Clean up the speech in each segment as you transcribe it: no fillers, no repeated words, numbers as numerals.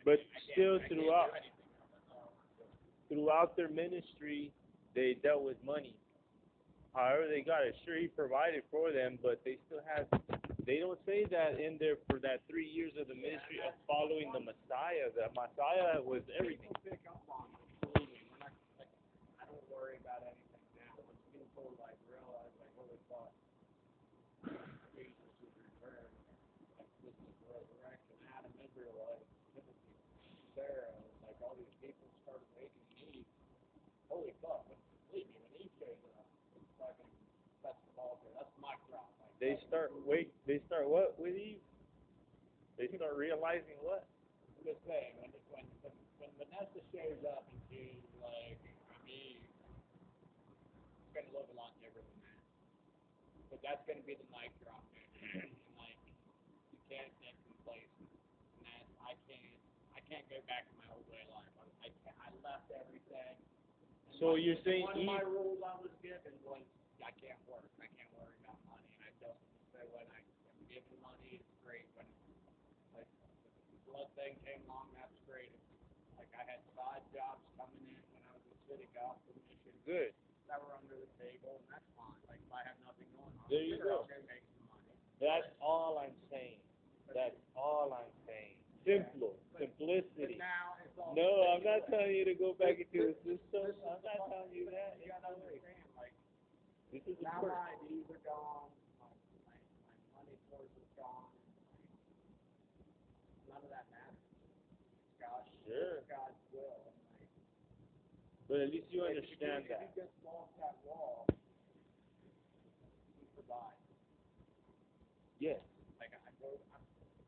But still, throughout their ministry, they dealt with money. However they got it. Sure, he provided for them, but they still have. They don't say that in there for that 3 years of the ministry of following the Messiah. The Messiah was everything. People pick up on it. Believe me, we're not, like, I don't worry about anything now. When people like realize, like, holy fuck, Jesus is returned. Like, this is the resurrection. Adam, Israelite, Timothy, Sarah, like all these people started making Eve. Holy fuck! But believe me, when Eve shows up, it's fucking that's the ball there. That's my drop. Like, They start what with Eve? They start realizing what? I'm just saying, when Vanessa shows up and she's like, I'm Eve, it's gonna look a lot different than that. But that's gonna be the mic drop there. And like, you can't get complacent. And that I can't go back to my old way of life. I left everything. And So you're saying one of my rules I was given was I can't work. I can't worry about money. And I just say when I am given money, it's great. When like the blood thing came along, that's great. Like I had side jobs coming in when I was a city gospel mission. Good. That were under the table, and that's fine. Like if I have nothing going on, There you go. I'm gonna make some money. That's all I'm saying. That's all I'm saying. Simple. Simplicity. But now it's all No, I'm not telling you to go back into the system. I'm not telling you that. You gotta understand, like This is now important. my IDs are gone, my money source is gone. None of that matters. It's God's, Sure. it's God's will. And like, But at least you understand if that. you just walk that wall, you survive. Yes. Like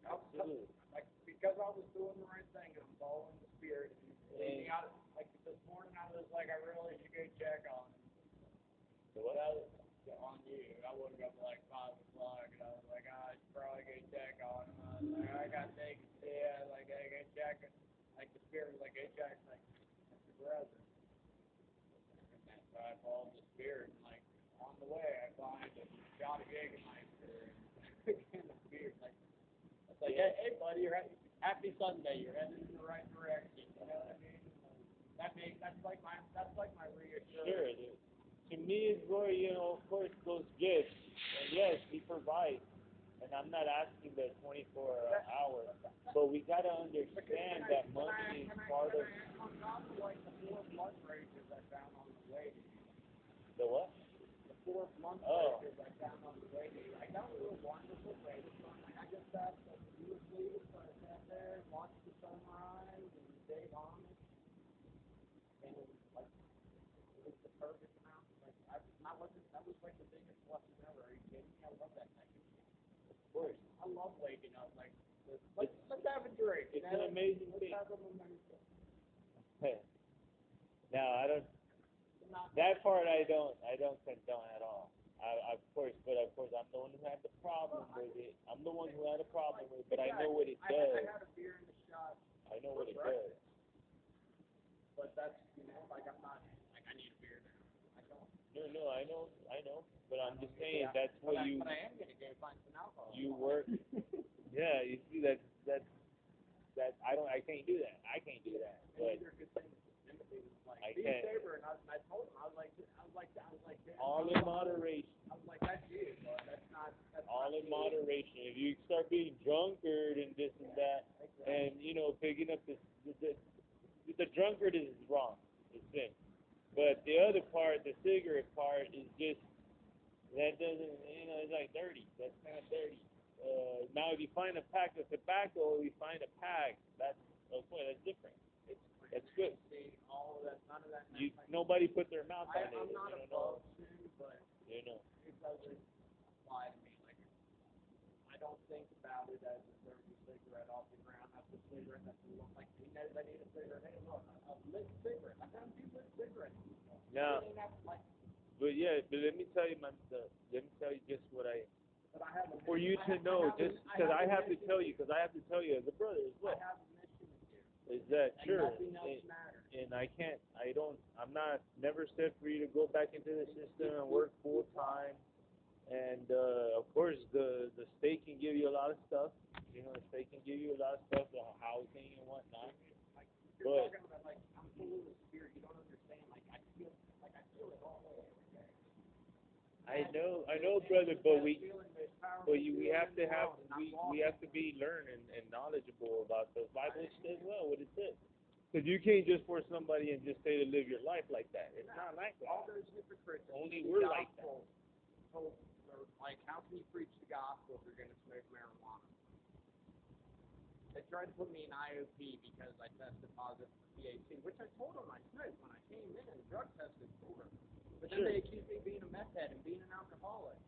Absolutely. like because I was doing the right thing and I'm following the Spirit. And like this morning, I was like, I really should go check on him. So what? On you. I woke up like 5 o'clock and I was like, I should probably go check on him. I was like, I got things to do. Like, I go check it. Like the Spirit was like, go check. Like, that's your brother. And so I followed the Spirit and like on the way I find a shot of Jägermeister and the Spirit like. It's like, hey, buddy, happy Sunday. You're heading in the right direction. You know what I mean? That's like my reassurance. Sure. To me, it's where, of course, those gifts. And yes, he provides. And I'm not asking that 24 hours. But we got to understand that money is part of. On top of like the 4 blood rages I found on the way. The what? The 4 blood rages I found on the way. I got a real wonderful way. I just sat beautifully, so I sat there and watched the sunrise and Dave Amish. And it was like, it was the perfect amount. Like, that was like the biggest blessing ever. Are you kidding me? I love that type of shit. Of course. I love waking up. Like, let's have a drink. It's an amazing thing. Let's have a momentum. Now, I don't. That part I don't condone at all. Of course, I'm the one who had the problem with it. I'm the one who had a problem with it, but I know what it does. I had a beer in the shot. I know what it does. But that's, like I'm not, like I need a beer now. I don't. No, I know. But I'm just saying that's what you. But I am gonna go find some alcohol. You work. Yeah, you see that I can't do that. I can't do that. But I can't. Sober, and I told him I was like, all in moderation. I was like, that's you, but that's not. All in moderation. If you start being drunkard and this and that, and picking up the drunkard is wrong. It's sin. But the other part, the cigarette part, is just that doesn't. It's like dirty. That's kind of dirty. Now, if you find a pack of tobacco, you find a pack. That's different. That's good. All of that, none of that. Nobody put their mouth on it. I'm not above sin, but it doesn't apply to me. Like I don't think about it as a dirty cigarette off the ground. That's a cigarette. That's a look like he knows I need a cigarette. Hey, look, a lit cigarette. I found 2 lit cigarettes. Now, but let me tell you, just what I. For you to know, just because I have to tell you as a brother as well. I have a mission with you. Is that sure? Nothing else matters. And I'm not, never said for you to go back into the system and work full time. And of course, the state can give you a lot of stuff. much. They can give you a lot of stuff, the housing and whatnot. Like you're talking about, like I'm full of the spirit. You don't understand. Like I feel it all over. I know, brother, but we have to be learned and knowledgeable about the Bible says well what it says. Because you can't just force somebody and just say to live your life like that. It's not like that. All those hypocrites. Only we're like that. Like, how can you preach the gospel if you're going to smoke marijuana? They tried to put me in IOP because I tested positive for THC, which I told them I smoked when I came in and drug tested for it. But then they accused me of being a meth head and being an alcoholic.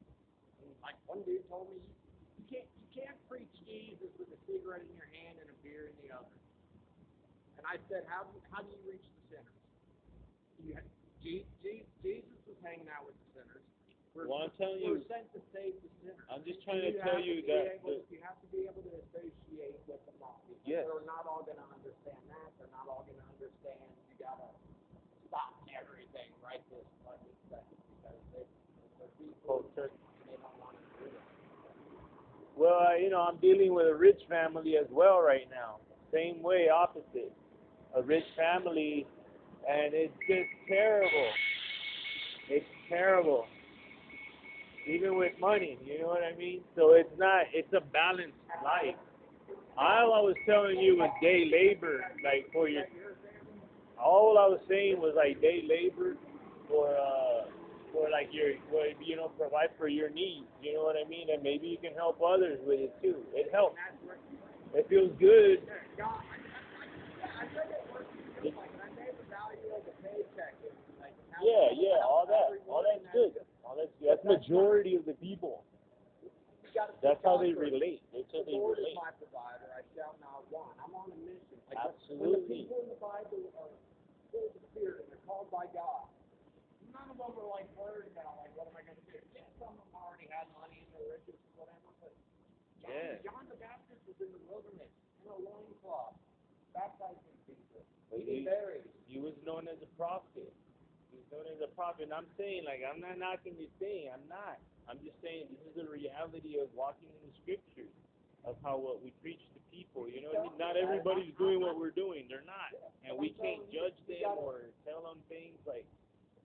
And like one dude told me, you can't preach Jesus with a cigarette in your hand and a beer in the other. And I said, how do you reach the sinners? Jesus was hanging out with the sinners. We're sent to save the sinners. I'm just trying to tell you that you have to be able to associate with the mob. Yes. They're not all going to understand that. They're not all going to understand. You got to stop everything right this fucking second because they're people and they don't want to do it. Well, I'm dealing with a rich family as well right now. Same way, opposite. A rich family, and it's just terrible. It's terrible. Even with money, you know what I mean? So it's a balanced life. All I was telling you was day labor, like all I was saying was like day labor for like provide for your needs, you know what I mean? And maybe you can help others with it too. It helps. It feels good. Yeah, all that's good. That's majority of the people. That's how they relate. That's how they relate. My provider, I shall not want. I'm on a mission. Absolutely. When the people in the Bible are full of the Spirit and they're called by God, none of them are like worried about like what am I going to do? Yeah, some of them already had money and they're riches or whatever, but John the Baptist was in the wilderness in a loincloth, baptizing people. He was known as a prophet. He was known as a prophet. And I'm saying, like, I'm not knocking this thing. I'm not. I'm just saying this is the reality of walking in the scriptures, of what we preach to people. You know what I mean? Not everybody's doing what we're doing. They're not. And we can't judge them or tell them things like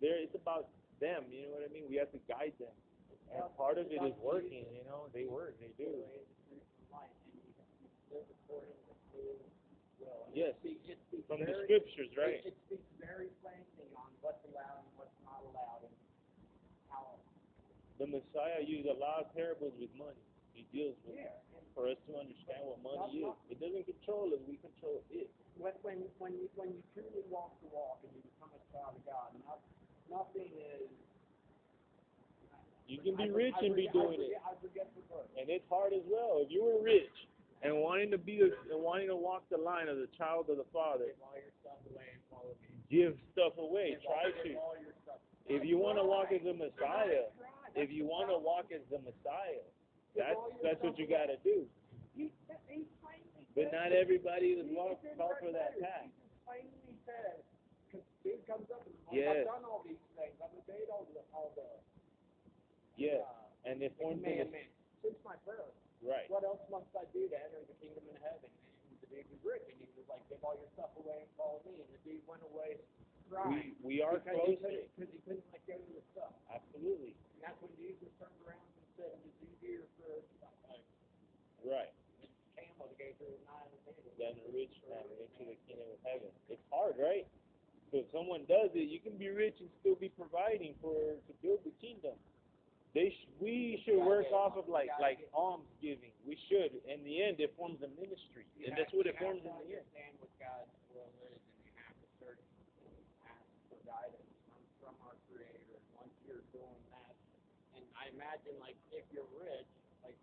it's about them. You know what I mean? We have to guide them. And part of it is working, They work. They do. Yes. From the scriptures, right? It speaks very plainly on what's allowed and what's not allowed and how. The Messiah used a lot of parables with money. He deals with it for us to understand what money is. It doesn't control us. We control it. When you truly walk the walk and you become a child of God, nothing is. You can be rich and be doing it. I forget the word. And it's hard as well. If you were rich and wanting to walk the line of the child of the Father, give all your stuff away and follow me. Give stuff away. Try to. If you want to walk as a Messiah, that's what you got to do. But not everybody is called for that path. Because dude comes up and Yes. I've done all these things. I've obeyed all the yes. And it forms commandments since my birth. Right. What else must I do to enter the kingdom of heaven? And the dude was rich, and he was like, give all your stuff away and follow me. And the dude went away crying. We are close. Because he couldn't let go of the stuff. Absolutely. And that's when Jesus turned around and said, it is easier for right. a camel to go through an eye of a needle than a rich man into the kingdom of heaven. It's hard, right? So if someone does it, you can be rich and still be providing to build the kingdom. We should work off of like alms giving. We should. In the end, it forms a ministry, and that's what it forms in the end. You have to understand what God's will is, and you have to search and ask for guidance from our Creator. Once you're doing that, and I imagine like if you're rich, like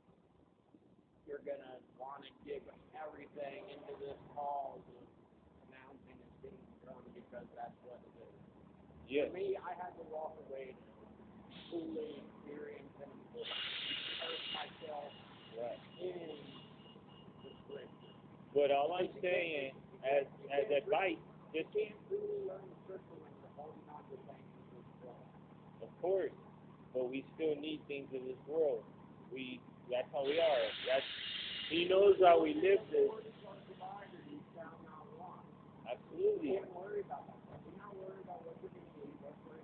you're gonna want to give everything into this cause of announcing His kingdom come because that's what it is. Yes. For me, I had to walk away to fully experience and immerse myself in the scripture. But all I'm saying, as advice, just you can't really learn the scripture when you're holding on to things in this world. Of course, but we still need things in this world. That's how we are. He knows how we live this. Absolutely. Don't worry about that. You're not worried about what you're going to eat, what you're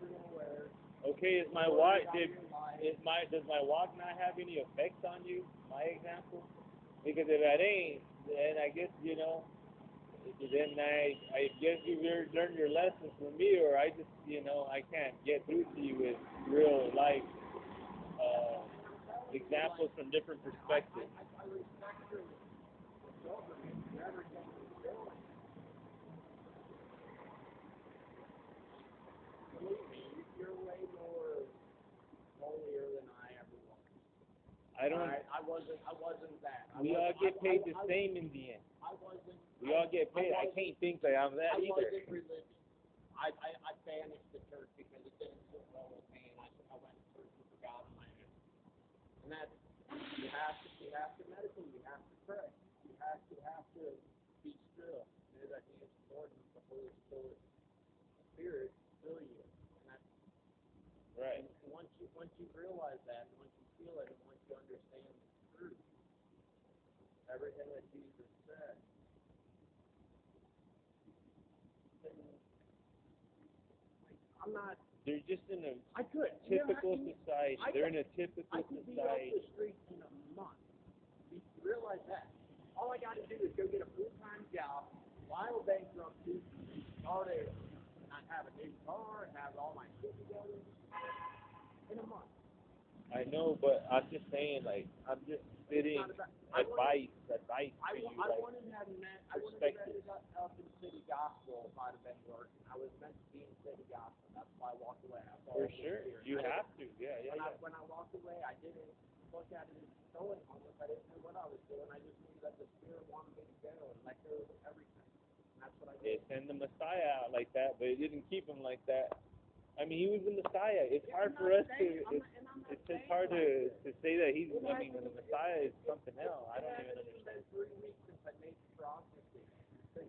going to wear. Okay, is my walk does my walk not have any effects on you? My example, because if that ain't, then I guess then I guess you learned your lessons from me, or I just I can't get through to you with real life examples from different perspectives. I respect your government and everything you're doing. Believe me, you're way more holier than I ever was. I wasn't that. We all get paid the same in the end. I wasn't. We all get paid. I can't think that I'm that either. I wasn't religious. I banished the church because it didn't sit well with me, and I went to church and forgot my own. And that's you have to meditate. You have to pray. You have to be still. Know that the Lord and the Holy Spirit fill you. And that's right. And once you realize that, and once you feel it, and once you understand the truth, everything that Jesus said, then I'm not. They're just in a typical society. They're in a typical I could be society. off the streets in a month. You realize that? All I got to do is go get a full-time job, file bankruptcy, start over, and have a new car, and have all my shit together in a month. I know, but I'm just saying, like, I'm just spitting advice for you. I wouldn't have ended up in City Gospel if I'd have been working. I was meant to be in City Gospel. That's why I walked away. For sure. You have to. Yeah. When I walked away, I didn't look at it as going homeless. I didn't know what I was doing. I just knew that the Spirit wanted me to go and let go of everything. And that's what I did. They send the Messiah out like that, but it didn't keep him like that. I mean, he was the Messiah. It's hard for us to. It's just hard to say that he's. I mean, the Messiah is something else. I don't even understand. It's been 3 weeks since I made the prophecy. Since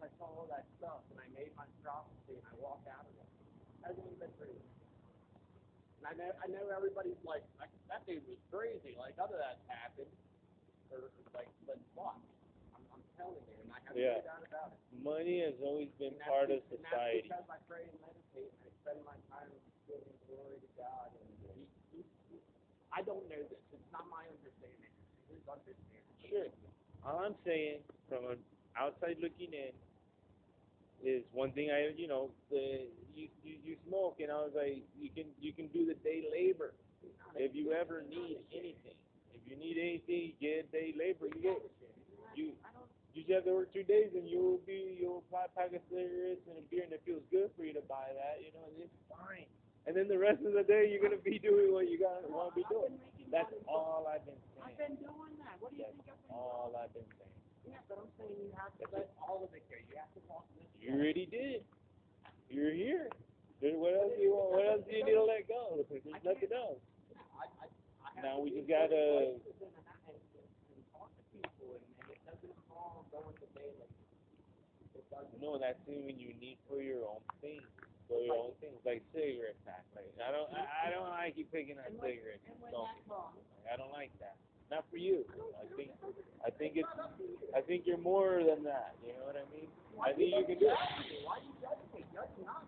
I saw all that stuff and I made my prophecy and I walked out of it. It hasn't even been 3 weeks. And I know everybody's like, that dude was crazy. Like, none of that's happened. Or like, but what? I'm telling you, and I have no doubt about it. Money has always been part of society. And that's because I pray and meditate and I spend my time giving glory to God. And I don't know this. It's not my understanding. It's his understanding. Sure. All I'm saying, from an outside looking in, is one thing you smoke, and I was like, you can do the day labor. If you ever need anything, get day labor. You just have to work 2 days, and you'll buy a pack of cigarettes and a beer, and it feels good for you to buy that, and it's fine. And then the rest of the day, you're gonna be doing what you want to be doing. That's all I've been saying. I've been doing that. What do you think I've been doing? All I've been saying. Yeah, but I'm saying you have to let all of it go. You have to walk this. You already did. You're here. What else do you want? What else do you need to let go? There's nothing else. Now we just gotta. No, that's even you need for your own things. For your own things, like cigarette pack. Like I don't like you picking up cigarettes and smoking. I don't like that. Not for you. I think you're more than that. You know what I mean? I think you can do it.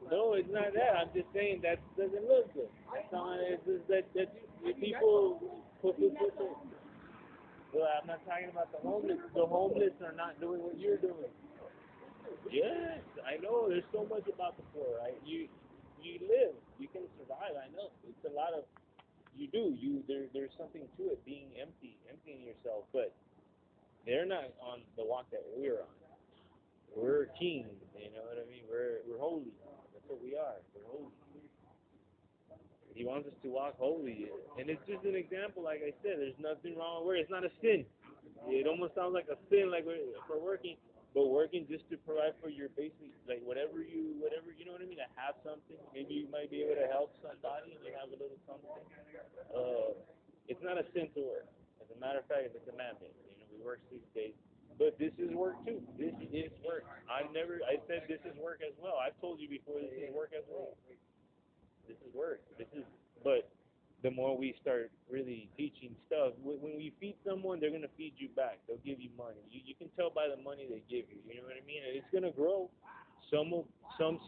No, it's not that. I'm just saying that doesn't look good. That's not. It's just that people put. Well, I'm not talking about the homeless. The homeless are not doing what you're doing. Yes, I know. There's so much about the poor, right? You live. You can survive. I know. It's a lot of. You do. There's something to it, being emptying yourself. But they're not on the walk that we're on. We're kings. You know what I mean? We're holy. That's what we are. We're holy. He wants us to walk holy, and it's just an example. Like I said, there's nothing wrong with it. It's not a sin. It almost sounds like a sin, like for working. But working just to provide for your basic, like whatever you know what I mean, to have something. Maybe you might be able to help somebody and you have a little something. It's not a sin to work. As a matter of fact, it's a commandment. We work 6 days. But this is work too. This is work. I said this is work as well. I've told you before, this is work as well. This is work. But the more we start really teaching stuff. When you feed someone, they're gonna feed you back. They'll give you money. You can tell by the money they give you. You know what I mean? And it's gonna grow. Some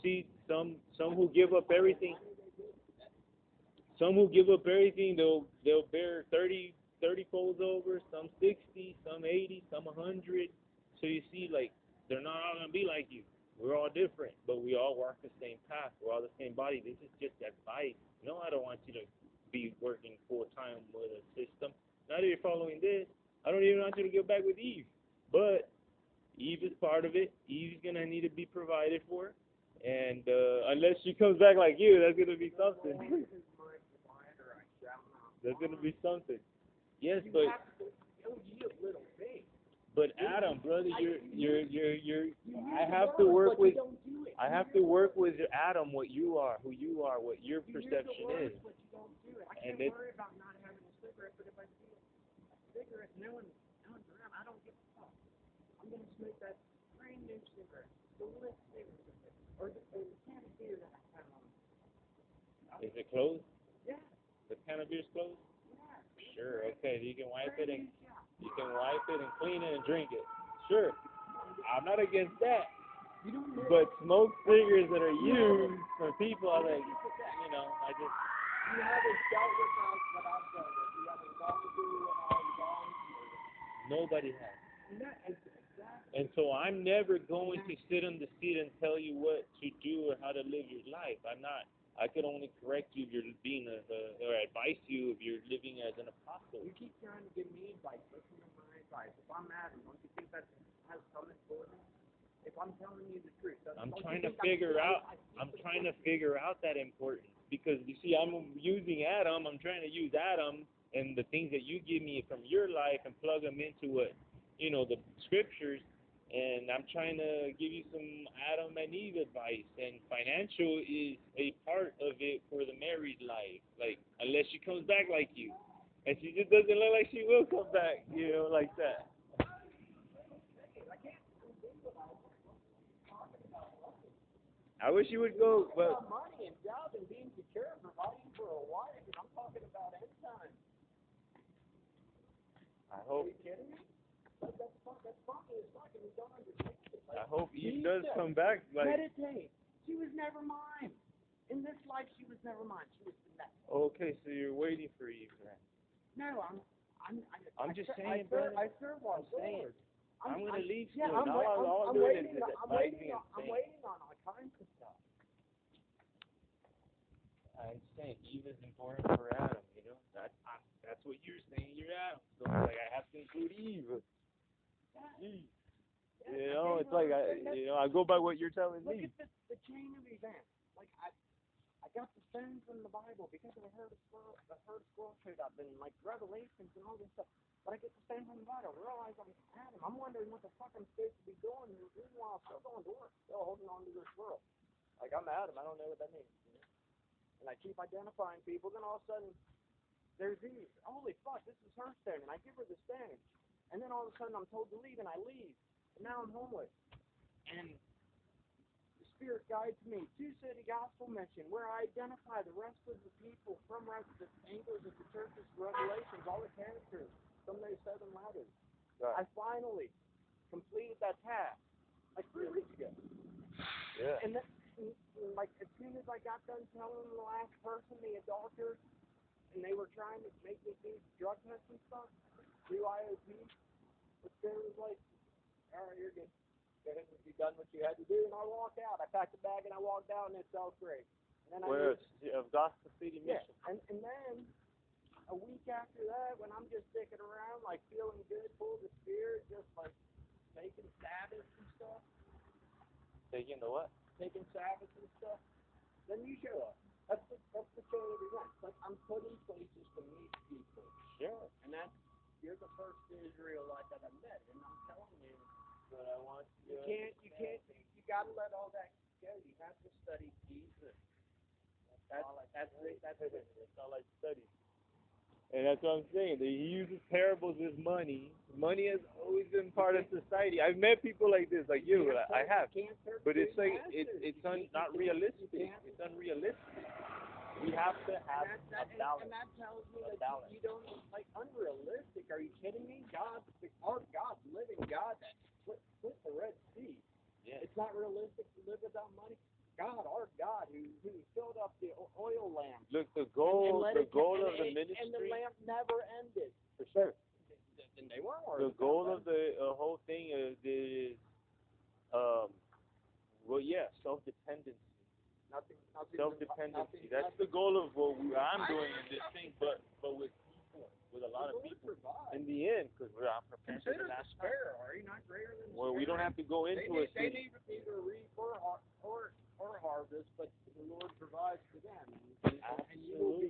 seed, some who give up everything. Some who give up everything, they'll bear 30 folds over. Some 60, some 80, some 100. So you see, like, they're not all gonna be like you. We're all different, but we all walk the same path. We're all the same body. This is just advice. No, I don't want you to be working full time with a system. Now that you're following this, I don't even want you to get back with Eve. But Eve is part of it. Eve's gonna need to be provided for, and unless she comes back like you, that's gonna be something. That's gonna be something. Yes, but Adam, brother, you're. I have to work with. I have to work with Adam, what you are, who you are, what your perception is. I can't worry about not having a cigarette, but if I see a cigarette, no one's around, I don't give a fuck. I'm going to smoke that brand new cigarette, the lit cigarette, or the can of beer that I have on. Is it closed? Yeah. The can of beer's closed? Yeah. Sure, okay, you can wipe it and clean it and drink it. Sure. I'm not against that. But smoke cigarettes that are used for people, I like, I just. You haven't dealt with us, but I've dealt with. You haven't gone through what I've gone through. Nobody has. No, exactly. And so I'm never going to sit on the seat and tell you what to do or how to live your life. I'm not. I could only correct you if you're being or advise you if you're living as an apostle. You keep trying to give me advice. Listen to my advice. If I'm mad, don't you think that has some importance? If I'm telling you the truth, I'm trying to figure out that importance, because you see, I'm using Adam. I'm trying to use Adam and the things that you give me from your life and plug them into what, the scriptures. And I'm trying to give you some Adam and Eve advice. And financial is a part of it for the married life. Like, unless she comes back like you, and she just doesn't look like she will come back, like that. I wish you would go, but money and job and being secure and providing for a wife, and I'm talking about end time. I hope. Are you kidding me? That's fucking you don't understand it. I hope Eve does come back. Like, meditate. She was never mine. In this life, she was never mine. She was the next. Okay, so you're waiting for Eve then. No, I'm just saying, brother. I serve our Lord. I'm going to leave school. Yeah, I'm waiting on all kinds of stuff. I'm saying Eve is important for Adam, That's what you're saying, you're Adam. So like, I have to include Eve. Eve. It's like, I go by what you're telling me. Look at the chain of events. Like, I got the stones in the Bible because I heard a squirrel showed up and like Revelations and all this stuff. But I get the stones from the Bible. I realize I'm Adam. I'm wondering what the fuck I'm supposed to be doing. Meanwhile, I'm still going to work, still holding on to this world. Like, I'm Adam. I don't know what that means. And I keep identifying people. Then all of a sudden, there's Eve. Holy fuck, this is her stone. And I give her the stone. And then all of a sudden, I'm told to leave, and I leave. And now I'm homeless. And Spirit guides me to City Gospel Mission, where I identify the rest of the people from the angels of the churches, Revelations, all the characters from those 7 letters. Right. I finally completed that task, like 3 weeks ago. Yeah. And like, as soon as I got done telling the last person, the adulterer, and they were trying to make me do drug tests and stuff, do IOP, the Spirit was like, all right, you're good. You done what you had to do, and I walked out. I packed a bag and I walked out, and it felt great. And then of Gospel City Mission. Yeah, and then a week after that, when I'm just sticking around, like feeling good, full of the Spirit, just like taking Sabbaths and stuff. Taking the what? Taking Sabbaths and stuff. Then you show up. That's the chain of events. Like, I'm put in places to meet people. Sure. And you're the first Israelite that I met, and I'm telling you. But I want you you gotta let all that go. You have to study Jesus. That's all I study. And that's what I'm saying. He uses parables as money. Money has always been part of society. I've met people like this, like you. I have. But it's like, it's not realistic. It's unrealistic. We have to have a balance. And that tells me A that balance. you don't, like, unrealistic. Are you kidding me? Our God's living God that split the Red Sea. Yeah. It's not realistic to live without money. God, our God, who filled up the oil lamp. Look, the goal of the ministry. And the lamp never ended. For sure. And they weren't worried. The goal of the whole thing is well, yeah, self-dependency. Nothing. Self-dependency. That's the goal of what I'm doing in this thing, but with people, with a lot of people. In the end, because we're not prepared for the last time. Are you not greater than Well, we don't have to go into a They city. need either reap or harvest, but the Lord provides for them, and you will be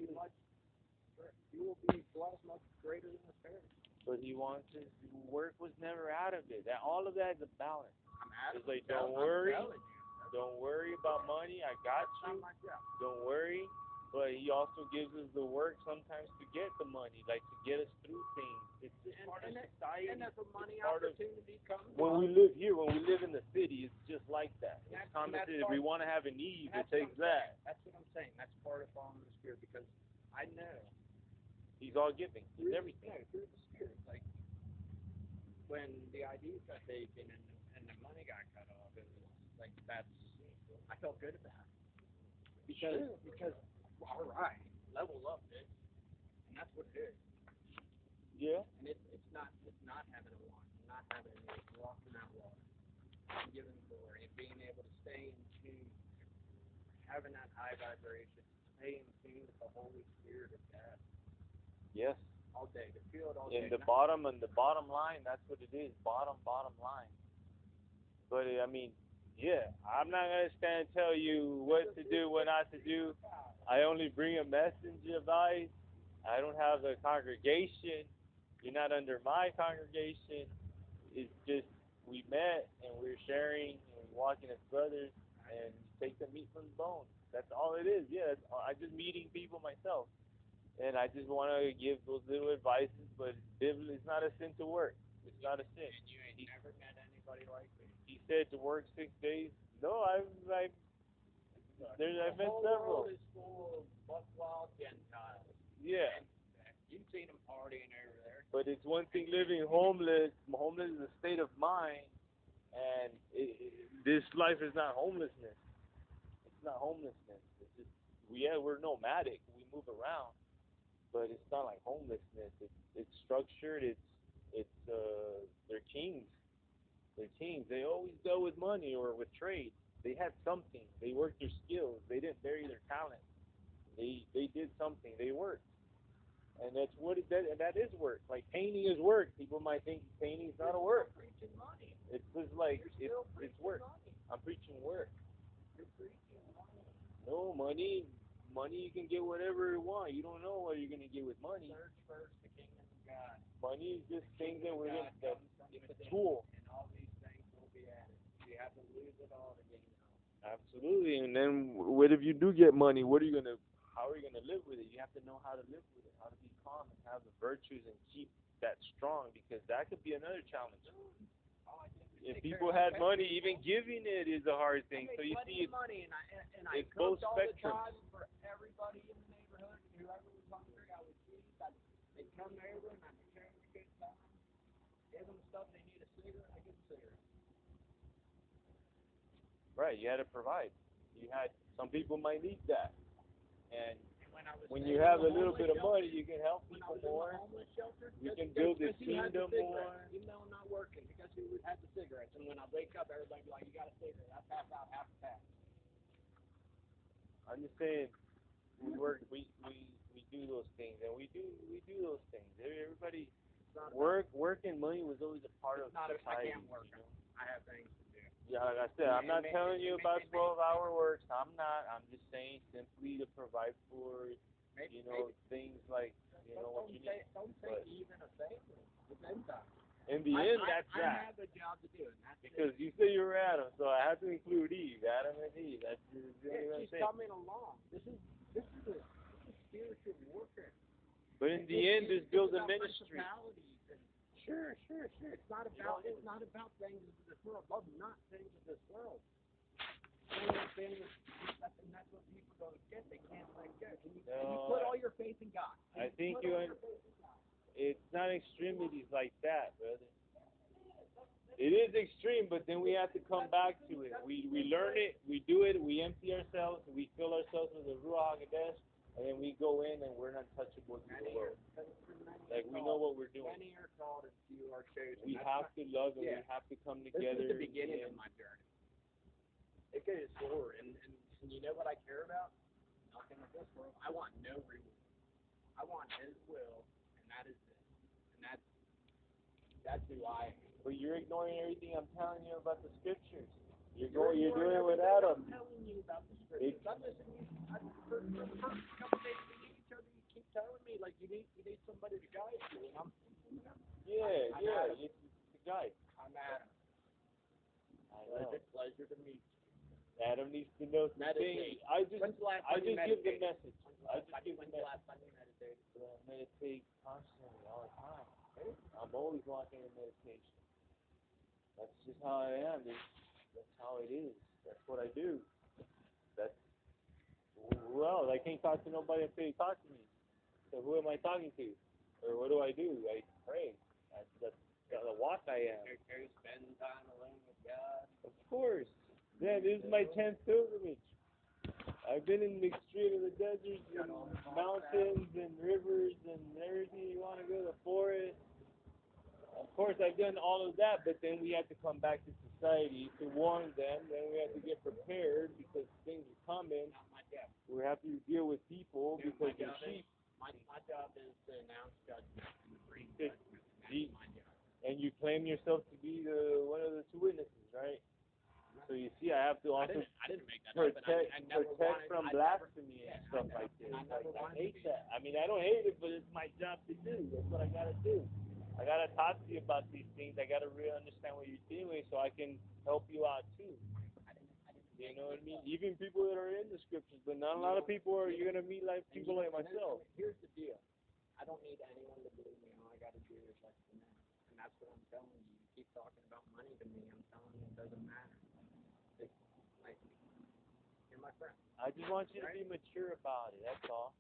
blessed much greater than the parents. But he wants his work was never out of it. All of that is a balance. It's like, don't worry about money. I got you. Don't worry. But he also gives us the work sometimes to get the money, like to get us through things. It's just part of society. And if a money opportunity comes, when we live here, when we live in the city, it's just like that. It's compensated. If we want to have a need, it takes that. That's what I'm saying. That's part of following the Spirit, because I know he's all giving. He's everything. Through the Spirit. Like when the ID got taken and the money got cut off, it was like I felt good about it. Because all right, level up, dude. And that's what it is. Yeah. And it's not having a want, not having a need, walking out water, and giving glory, and being able to stay in tune, having that high vibration, stay in tune with the Holy Spirit of God. Yes. All day, to feel it all day. In the bottom line, that's what it is. Bottom line. But I mean, yeah, I'm not gonna stand and tell you what to do, what not to do. I only bring a message of advice. I don't have a congregation. You're not under my congregation. It's just we met and we're sharing and we're walking as brothers and you take the meat from the bone. That's all it is. Yeah, I'm just meeting people myself. And I just want to give those little advices, but it's not a sin to work. It's not a sin. And you ain't never met anybody like me. He said to work 6 days. No, I've met several. The whole world is full of wild Gentiles. Yeah. And you've seen them partying over there. But it's one thing living homeless. Homeless is a state of mind, and this life is not homelessness. It's not homelessness. It's just we're nomadic. We move around, but it's not like homelessness. It's structured. They're kings. They're kings. They always dealt with money or with trade. They had something. They worked their skills. They didn't bury their talent. They did something. They worked. And that's that is work. Like painting is work. People might think painting is not a work. Preaching money. It's just like it's work. Money. I'm preaching work. You're preaching money. No money you can get whatever you want. You don't know what you're gonna get with money. Search first the kingdom of God. Money is just things that we're gonna it's a within, tool. And all these things will be added. You have to lose it all to gain it all. Absolutely. And then what if you do get money? How are you gonna live with it? You have to know how to live with it, how to be calm and have the virtues and keep that strong, because that could be another challenge. If people had money, even giving it is a hard thing. So you see, money and I it's both cooked all spectrums. the time for everybody in the neighborhood, and whoever was hungry, I would feed. They'd come over and I'd share a good time, give them stuff they need, a cigarette, I give them cigarettes. Right, you had to provide. Some people might need that. And when you in have the a little bit of homeless money, you can help people more. Shelter, You can build this who had the kingdom more. cigarette? Even though I'm not working, because who had the cigarettes? And when I wake up, everybody be like, "You got a cigarette?" I pass out half a pack. I'm just saying, we do those things, and we do those things. Everybody work and money was always a part of society. I can't work. You know? I have things to do. Yeah, like I said, I'm not telling you about 12-hour works. I'm not. I'm just saying simply to provide for, things like, what you need. Don't say even a family. In the end, that's I that. have a job to do, and that's because you say you're Adam, so I have to include Eve, Adam and Eve. That's she's coming along. This is spiritual warfare. But in the end, this builds a ministry. Sure. It's not about things of this world. Love not things of this world. And that's what people don't get. They can't let go. Can you put all your faith in God? I think it's not extremities like that, brother. It is extreme, but then we have to come back to it. We learn it, we do it, we empty ourselves, we fill ourselves with the Ruach HaKodesh, and then we go in and we're not touchable to the world. Like we know what we're doing. Many are called and few are chosen. We have to love and we have to come together. This is the beginning of my journey. It goes forward, and you know what I care about? Nothing of this world. I want no reward. I want His will, and that is it. And that's who I am. But you're ignoring everything I'm telling you about the scriptures. You're doing it with Adam. I'm telling you about the scriptures. I'm listening. For the first couple days we need each other, you keep telling me like you need somebody to guide you, and I'm it's the guy. I'm Adam. Pleasure to meet you. Adam needs to know some things. I just give the message. When's the last time you meditated? I meditate constantly, all the time. I'm always walking in meditation. That's just how I am. That's how it is. That's what I do. Well, I can't talk to nobody until you talk to me. So who am I talking to? Or what do? I pray. That's the walk I am. You spend time alone with God. Of course. Yeah, this is my 10th pilgrimage. I've been in the extreme of the deserts and mountains and rivers and everything you want to go, the forest. Of course, I've done all of that, but then we have to come back to society to warn them. Then we have to get prepared because things are coming. We have to deal with people because they're sheep. My job is to announce judgment and bring judgment. That's my job. And you claim yourself to be one of the two witnesses, right? So you see, I have to also I didn't make that protect up, from blasphemy and stuff like this. I hate that. I mean, I don't hate it, but it's my job to do. That's what I gotta do. I gotta talk to you about these things. I gotta really understand what you're doing so I can help you out too. You know what I mean? Even people that are in the scriptures, but not a lot of people are. You're gonna meet like people like myself. Here's the deal. I don't need anyone to believe me. All I gotta do is let them know. And that's what I'm telling you. You keep talking about money to me. I'm telling you it doesn't matter. You're my friend. I just want you to be mature about it. That's all.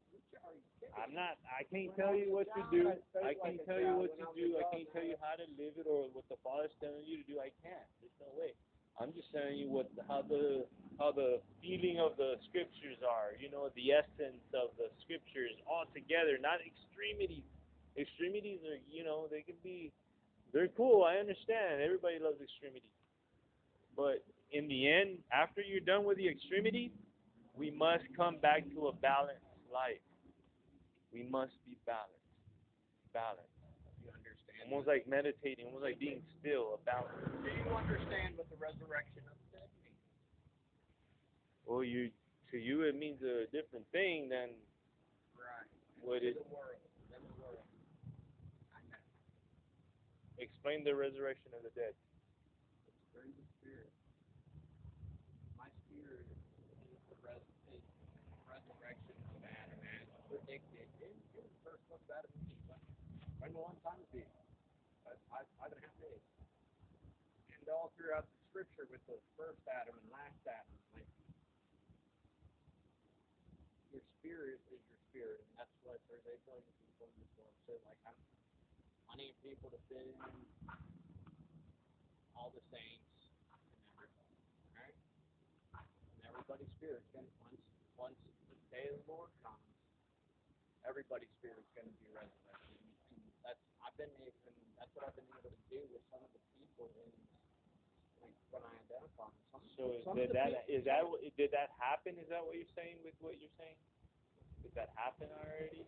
I'm not. I can't tell you what to do. I can't tell you what to do. I can't tell you how to live it or what the Father's telling you to do. I can't. There's no way. I'm just telling you how the feeling of the scriptures are. You know, the essence of the scriptures all together, not extremities. Extremities are, they can be. They're cool. I understand. Everybody loves extremities. But in the end, after you're done with the extremities, we must come back to a balanced life. We must be balanced. Balanced. You understand? Almost like meditating, almost like being still, a balance. Do you understand what the resurrection of the dead means? Well, to you it means a different thing than what it. The world. I know. Explain the resurrection of the dead. It's through the Spirit. My spirit is the resurrection of Adam as predicted in the first book of Adam and Eve. When will one time be? 5.5 days. And all throughout the scripture with the first Adam and last Adam, like your spirit is your spirit, and that's what there's 8 billion people in this world. So like I need people to fit in all the saints and everybody. Alright? And everybody's spirit's gonna once the day of the Lord comes, everybody's spirit's gonna be resurrected. And that's what I've been able to do with some of the people in when I identify them. Did that happen? Is that what you're saying with what you're saying? Did that happen already?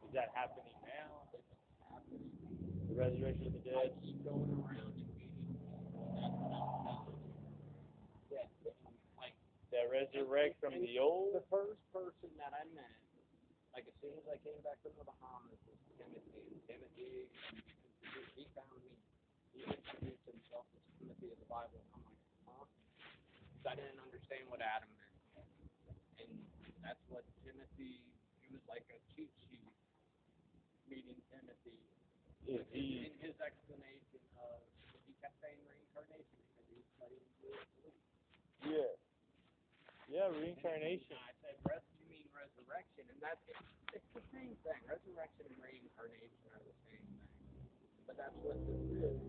Is that happening now? The resurrection of the dead? I keep going around and meeting people. That's what I'm telling you. That resurrect from the old? The first person that I met, like as soon as I came back from the Bahamas, was Timothy. And Timothy, he found me. He introduced himself as Timothy of the Bible. And I'm like, huh? Because I didn't understand what Adam meant. And that's what Timothy, he was like a cheat sheet meeting Timothy. In his explanation of, he kept saying reincarnation because he was studying Jewish belief. Yeah. Yeah, reincarnation. I said, you mean resurrection, and it's the same thing. Resurrection and reincarnation are the same thing. But that's what this is.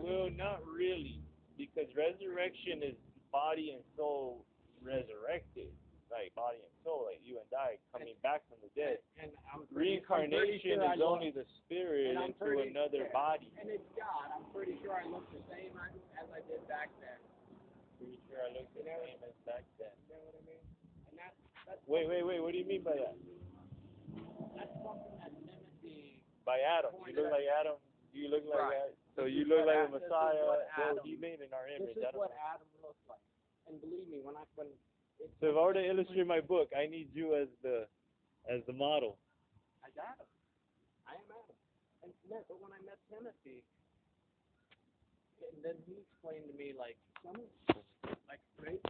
Well, not really, because resurrection is body and soul resurrected, like body and soul, like you and I coming back from the dead. And Reincarnation is only the spirit into another body. And it's God. I'm pretty sure I look the same as I did back then. Pretty sure I look the same as back then. You know what I mean? And that's Wait, what do you mean by that? That's something that Timothy. By Adam. You look like Adam. You look like Right. Adam. So you look like a Messiah. Well, he made in our image. This is what Adam looks like. And believe me, when so if I were to illustrate my book, I need you as the model. As Adam. I am Adam. But when I met Timothy, and then he explained to me like